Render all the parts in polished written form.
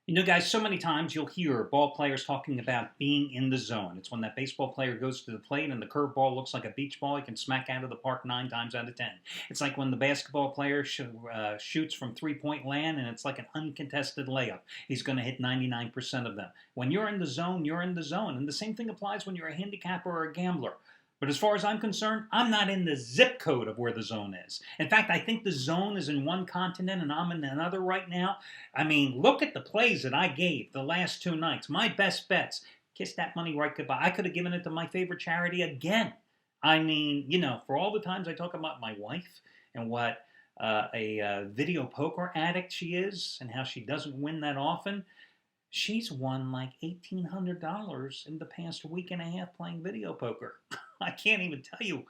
You know, guys, so many times you'll hear ball players talking about being in the zone. It's when that baseball player goes to the plate and the curveball looks like a beach ball he can smack out of the park 9 times out of 10. It's like when the basketball player shoots from 3 point land and it's like an uncontested layup. He's going to hit 99% of them. When you're in the zone, you're in the zone. And the same thing applies when you're a handicapper or a gambler. But as far as I'm concerned, I'm not in the zip code of where the zone is. In fact, I think the zone is in one continent and I'm in another right now. I mean, look at the plays that I gave the last 2 nights. My best bets. Kiss that money right goodbye. I could have given it to my favorite charity again. I mean, for all the times I talk about my wife and what a video poker addict she is and how she doesn't win that often, she's won like $1,800 in the past week and a half playing video poker. I can't even tell you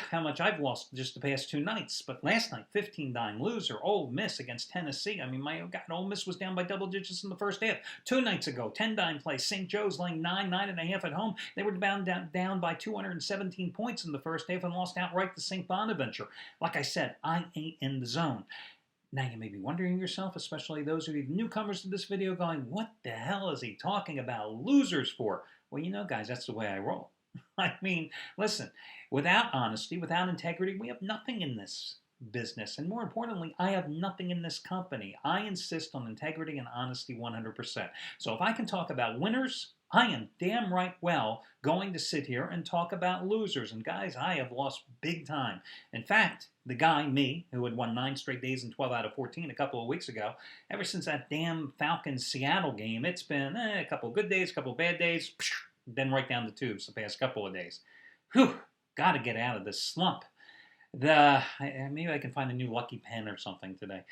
how much I've lost just the past 2 nights. But last night, 15 dime loser, Ole Miss against Tennessee. I mean, my God, Ole Miss was down by double digits in the first half. 2 nights ago, 10 dime play, St. Joe's laying 9.5 at home. They were down by 217 points in the first half and lost outright to St. Bonaventure. Like I said, I ain't in the zone. Now you may be wondering yourself, especially those of you newcomers to this video, going, what the hell is he talking about losers for? Well, guys, that's the way I roll. I mean, listen, without honesty, without integrity, we have nothing in this business. And more importantly, I have nothing in this company. I insist on integrity and honesty 100%. So if I can talk about winners, I am damn right well going to sit here and talk about losers. And guys, I have lost big time. In fact, the guy, me, who had won 9 straight days and 12 out of 14 a couple of weeks ago, ever since that damn Falcons-Seattle game, it's been a couple of good days, a couple of bad days, then right down the tubes the past couple of days. Whew, got to get out of this slump. Maybe I can find a new lucky pen or something today.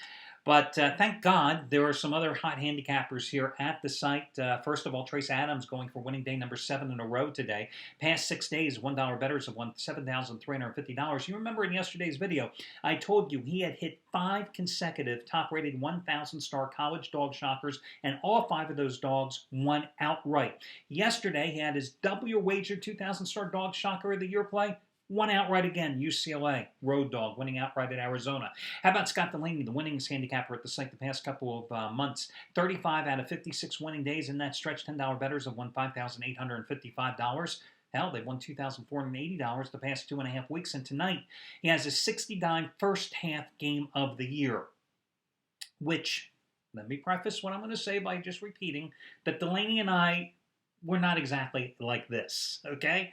But thank God there are some other hot handicappers here at the site. First of all, Trace Adams going for winning day number 7 in a row today. Past 6 days, $1 bettors have won $7,350. You remember in yesterday's video, I told you he had hit 5 consecutive top-rated 1,000-star college dog shockers, and all 5 of those dogs won outright. Yesterday, he had his double your wager 2,000-star dog shocker of the year play. Won outright again, UCLA, road dog, winning outright at Arizona. How about Scott Delaney, the winningest handicapper at the site the past couple of months? 35 out of 56 winning days in that stretch. $10 bettors have won $5,855. Hell, they've won $2,480 the past 2.5 weeks. And tonight, he has a 60 dime first half game of the year, which, let me preface what I'm going to say by just repeating that Delaney and I, we're not exactly like this, okay?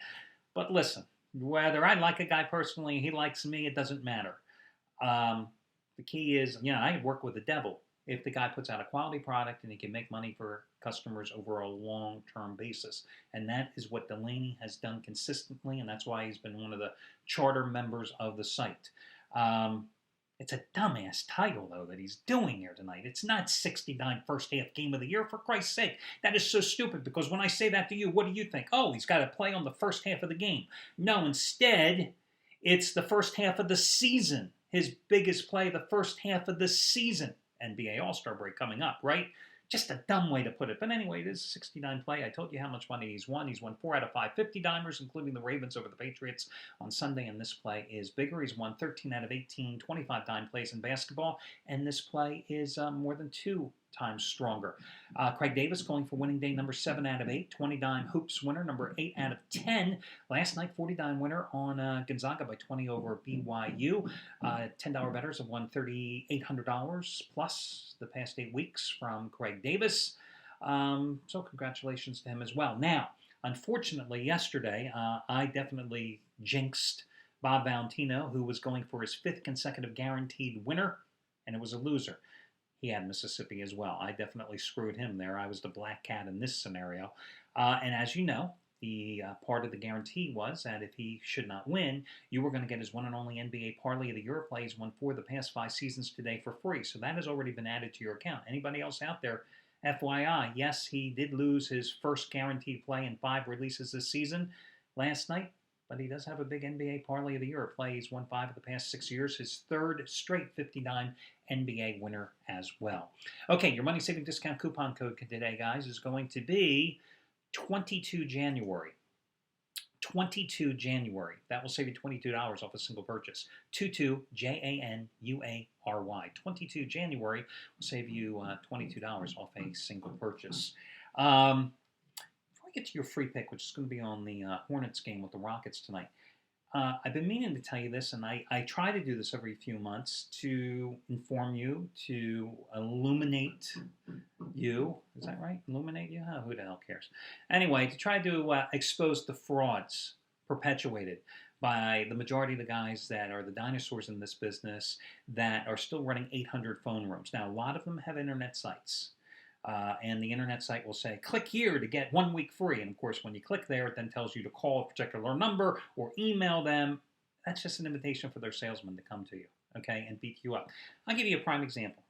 But listen. Whether I like a guy personally, he likes me, it doesn't matter. The key is, I work with the devil. If the guy puts out a quality product and he can make money for customers over a long-term basis. And that is what Delaney has done consistently, and that's why he's been one of the charter members of the site. It's a dumbass title, though, that he's doing here tonight. It's not 69 first half game of the year, for Christ's sake. That is so stupid, because when I say that to you, what do you think? Oh, he's got to play on the first half of the game. No, instead, it's the first half of the season. His biggest play, the first half of the season. NBA All-Star break coming up, right? Just a dumb way to put it. But anyway, it is a 69 play. I told you how much money he's won. He's won 4 out of 5 50-dimers, including the Ravens over the Patriots on Sunday. And this play is bigger. He's won 13 out of 18 25-dime plays in basketball. And this play is more than 2 times stronger. Craig Davis going for winning day number 7 out of 8. 20-dime hoops winner, number 8 out of 10. Last night, 40-dime winner on Gonzaga by 20 over BYU. $10 bettors have won $3,800 plus the past 8 weeks from Craig Davis. So congratulations to him as well. Now, unfortunately, yesterday, I definitely jinxed Bob Valentino, who was going for his 5th consecutive guaranteed winner, and it was a loser. He had Mississippi as well. I definitely screwed him there. I was the black cat in this scenario. And as you know, the part of the guarantee was that if he should not win, you were going to get his one and only NBA Parlay of the Year play. He's won 4 of the past 5 seasons today for free. So that has already been added to your account. Anybody else out there, FYI, yes, he did lose his first guaranteed play in 5 releases this season last night. But he does have a big NBA Parlay of the Year play. He's won 5 of the past 6 years. His 3rd straight 59 NBA winner as well. Okay, your money-saving discount coupon code today, guys, is going to be 22 January. 22 January. That will save you $22 off a single purchase. 22 January. 22 January will save you $22 off a single purchase. Before I get to your free pick, which is going to be on the Hornets game with the Rockets tonight, I've been meaning to tell you this, and I try to do this every few months to inform you, to illuminate you. Is that right? Illuminate you? Oh, who the hell cares? Anyway, to try to expose the frauds perpetuated by the majority of the guys that are the dinosaurs in this business that are still running 800 phone rooms. Now, a lot of them have internet sites. And the internet site will say, click here to get 1 week free. And of course, when you click there, it then tells you to call a particular number or email them. That's just an invitation for their salesman to come to you, okay, and beat you up. I'll give you a prime example.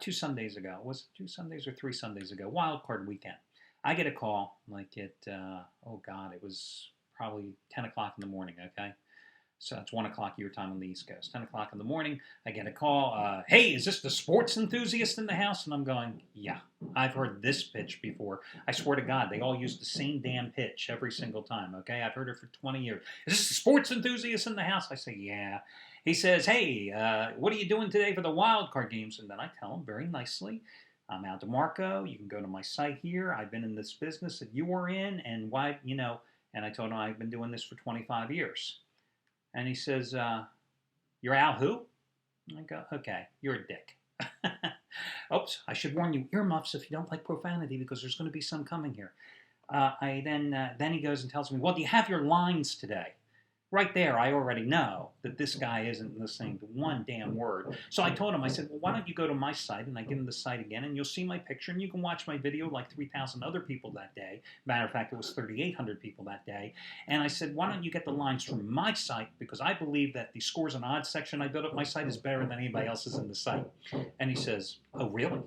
2 Sundays ago, was it 2 Sundays or 3 Sundays ago, wild card weekend, I get a call like at, it was probably 10 o'clock in the morning, okay? So it's 1 o'clock your time on the East Coast. 10 o'clock in the morning, I get a call. Hey, is this the sports enthusiast in the house? And I'm going, yeah, I've heard this pitch before. I swear to God, they all use the same damn pitch every single time, okay? I've heard it for 20 years. Is this the sports enthusiast in the house? I say, yeah. He says, hey, what are you doing today for the wild card games? And then I tell him very nicely, I'm Al DeMarco. You can go to my site here. I've been in this business that you were in, and why, and I told him I've been doing this for 25 years. And he says, you're Al who? I go, okay, you're a dick. Oops, I should warn you, earmuffs if you don't like profanity because there's going to be some coming here. Then he goes and tells me, well, do you have your lines today? Right there, I already know that this guy isn't listening to one damn word. So I told him, I said, well, why don't you go to my site? And I give him the site again, and you'll see my picture, and you can watch my video like 3,000 other people that day. Matter of fact, it was 3,800 people that day. And I said, why don't you get the lines from my site? Because I believe that the scores and odds section I built up my site is better than anybody else's in the site. And he says, oh, really?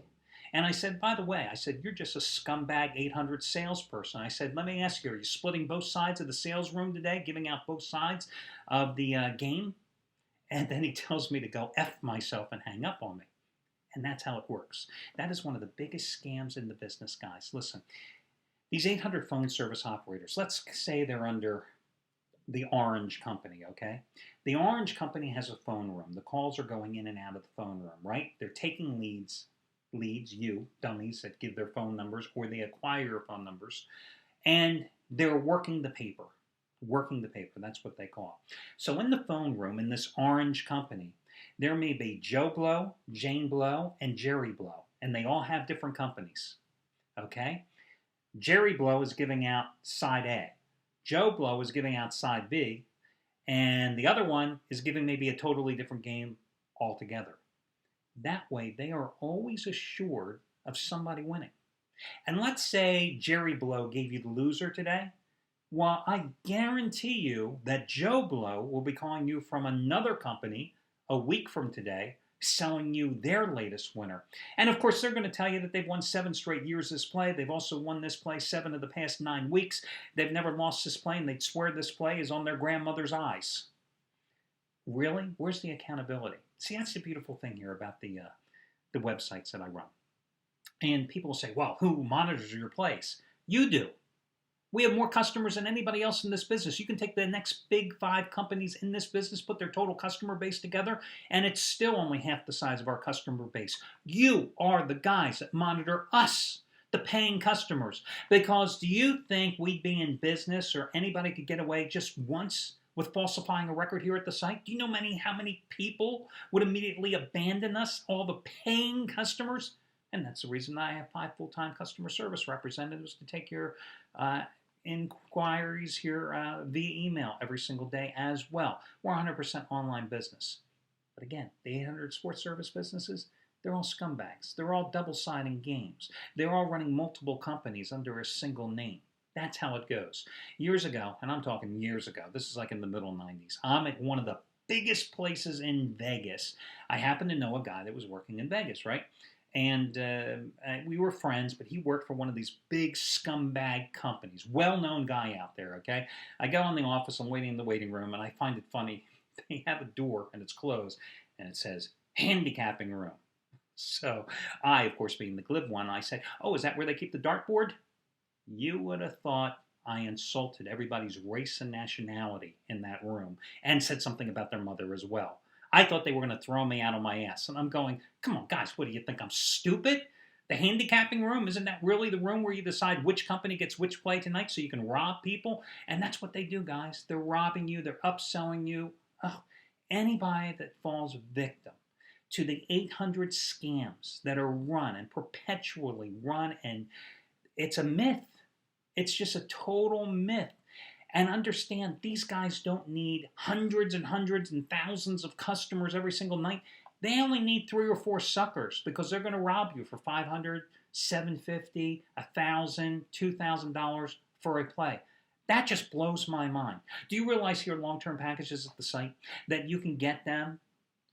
And I said, by the way, I said, you're just a scumbag 800 salesperson. I said, let me ask you, are you splitting both sides of the sales room today, giving out both sides of the game? And then he tells me to go F myself and hang up on me. And that's how it works. That is one of the biggest scams in the business, guys. Listen, these 800 phone service operators, let's say they're under the Orange Company, okay? The Orange Company has a phone room. The calls are going in and out of the phone room, right? They're taking leads, you dummies that give their phone numbers, or they acquire your phone numbers, and they're working the paper. That's what they call it. So in the phone room in this Orange Company, there may be Joe Blow, Jane Blow, and Jerry Blow, and they all have different companies, okay? Jerry Blow is giving out side A. Joe Blow is giving out side B, and the other one is giving maybe a totally different game altogether. That way, they are always assured of somebody winning. And let's say Jerry Blow gave you the loser today. Well, I guarantee you that Joe Blow will be calling you from another company a week from today, selling you their latest winner. And of course, they're going to tell you that they've won 7 straight years this play. They've also won this play 7 of the past 9 weeks. They've never lost this play, and they'd swear this play is on their grandmother's eyes. Really? Where's the accountability? See, that's the beautiful thing here about the websites that I run. And people say, well, who monitors your plays? You do. We have more customers than anybody else in this business. You can take the next big 5 companies in this business, put their total customer base together, and it's still only half the size of our customer base. You are the guys that monitor us, the paying customers. Because do you think we'd be in business, or anybody could get away just once with falsifying a record here at the site? Do you know how many people would immediately abandon us, all the paying customers? And that's the reason I have 5 full-time customer service representatives to take your inquiries here via email every single day as well. We're 100% online business. But again, the 800 sports service businesses, they're all scumbags. They're all double-siding games. They're all running multiple companies under a single name. That's how it goes. Years ago, and I'm talking years ago, this is like in the middle 90s, I'm at one of the biggest places in Vegas. I happen to know a guy that was working in Vegas, right? And we were friends, but he worked for one of these big scumbag companies. Well-known guy out there, okay? I go in the office, I'm waiting in the waiting room, and I find it funny. They have a door, and it's closed, and it says, handicapping room. So I, of course, being the glib one, I said, oh, is that where they keep the dartboard? You would have thought I insulted everybody's race and nationality in that room and said something about their mother as well. I thought they were going to throw me out on my ass. And I'm going, come on, guys, what do you think? I'm stupid? The handicapping room, isn't that really the room where you decide which company gets which play tonight so you can rob people? And that's what they do, guys. They're robbing you, they're upselling you. Oh, anybody that falls victim to the 800 scams that are run and perpetually run, and it's a myth. It's just a total myth. And understand, these guys don't need hundreds and hundreds and thousands of customers every single night. They only need 3 or 4 suckers because they're going to rob you for $500, $750, $1,000, $2,000 for a play. That just blows my mind. Do you realize here long-term packages at the site that you can get them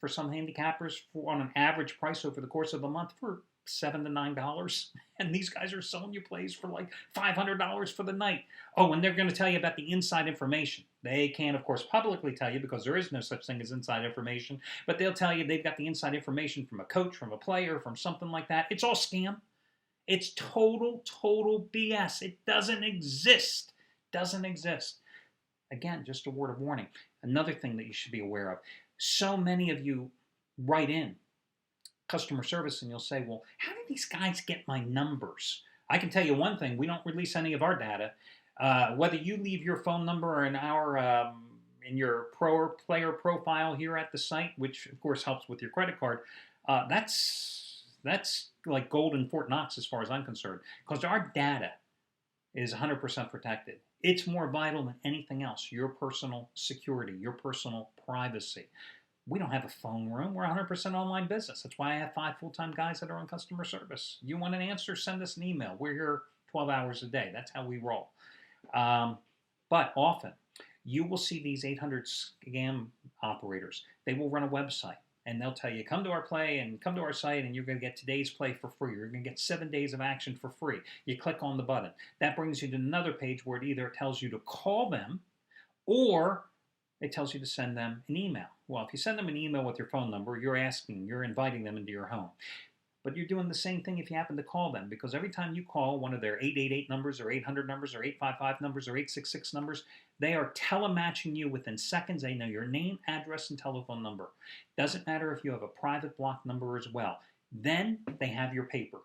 for some handicappers on an average price over the course of a month for $7 to $9, and these guys are selling you plays for like $500 for the night. Oh, and they're going to tell you about the inside information. They can't, of course, publicly tell you because there is no such thing as inside information, but they'll tell you they've got the inside information from a coach, from a player, from something like that. It's all scam. It's total BS. It doesn't exist. Doesn't exist. Again, just a word of warning. Another thing that you should be aware of. So many of you write in customer service and you'll say, well, how did these guys get my numbers? I can tell you one thing, we don't release any of our data. Whether you leave your phone number or in your player profile here at the site, which of course helps with your credit card, that's like gold in Fort Knox as far as I'm concerned, because our data is 100% protected. It's more vital than anything else, your personal security, your personal privacy. We don't have a phone room. We're 100% online business. That's why I have 5 full-time guys that are on customer service. You want an answer, send us an email. We're here 12 hours a day. That's how we roll. But often, you will see these 800 scam operators. They will run a website, and they'll tell you, come to our play and come to our site, and you're going to get today's play for free. You're going to get 7 days of action for free. You click on the button. That brings you to another page where it either tells you to call them or it tells you to send them an email. Well, if you send them an email with your phone number, you're inviting them into your home. But you're doing the same thing if you happen to call them, because every time you call one of their 888 numbers or 800 numbers or 855 numbers or 866 numbers, they are telematching you within seconds. They know your name, address, and telephone number. Doesn't matter if you have a private block number as well. Then they have your paper.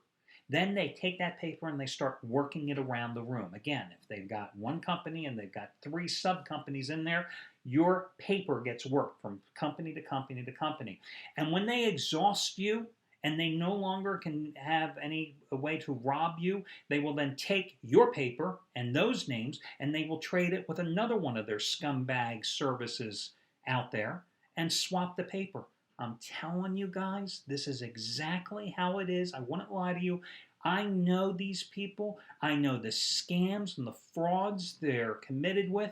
Then they take that paper and they start working it around the room. Again, if they've got one company and they've got 3 sub-companies in there, your paper gets worked from company to company to company. And when they exhaust you and they no longer can have any way to rob you, they will then take your paper and those names and they will trade it with another one of their scumbag services out there and swap the paper. I'm telling you guys, this is exactly how it is. I wouldn't lie to you. I know these people. I know the scams and the frauds they're committed with.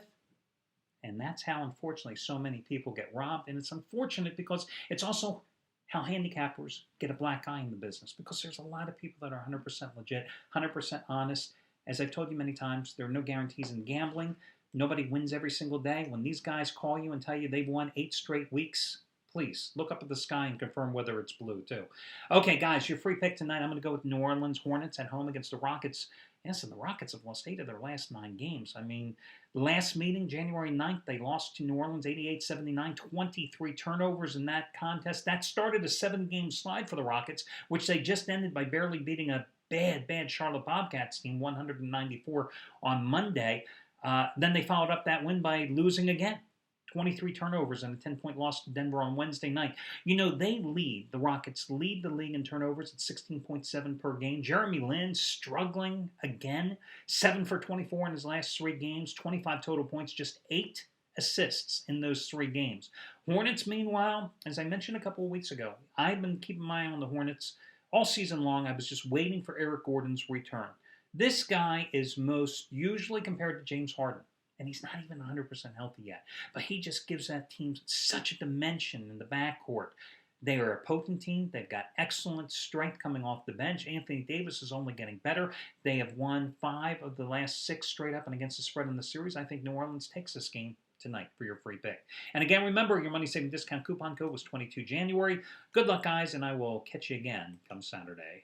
And that's how, unfortunately, so many people get robbed. And it's unfortunate because it's also how handicappers get a black eye in the business, because there's a lot of people that are 100% legit, 100% honest. As I've told you many times, there are no guarantees in gambling. Nobody wins every single day. When these guys call you and tell you they've won 8 straight weeks, please look up at the sky and confirm whether it's blue too. Okay, guys, your free pick tonight. I'm going to go with New Orleans Hornets at home against the Rockets. Yes, and the Rockets have lost 8 of their last 9 games. I mean, the last meeting, January 9th, they lost to New Orleans 88-79, 23 turnovers in that contest. That started a 7-game slide for the Rockets, which they just ended by barely beating a bad Charlotte Bobcats team, 194 on Monday. Then they followed up that win by losing again. 23 turnovers and a 10-point loss to Denver on Wednesday night. You know, the Rockets lead the league in turnovers at 16.7 per game. Jeremy Lin struggling again, 7 for 24 in his last 3 games, 25 total points, just 8 assists in those 3 games. Hornets, meanwhile, as I mentioned a couple of weeks ago, I've been keeping my eye on the Hornets all season long. I was just waiting for Eric Gordon's return. This guy is most usually compared to James Harden. And he's not even 100% healthy yet. But he just gives that team such a dimension in the backcourt. They are a potent team. They've got excellent strength coming off the bench. Anthony Davis is only getting better. They have won 5 of the last 6 straight up and against the spread in the series. I think New Orleans takes this game tonight for your free pick. And again, remember, your money-saving discount coupon code was 22 January. Good luck, guys, and I will catch you again come Saturday.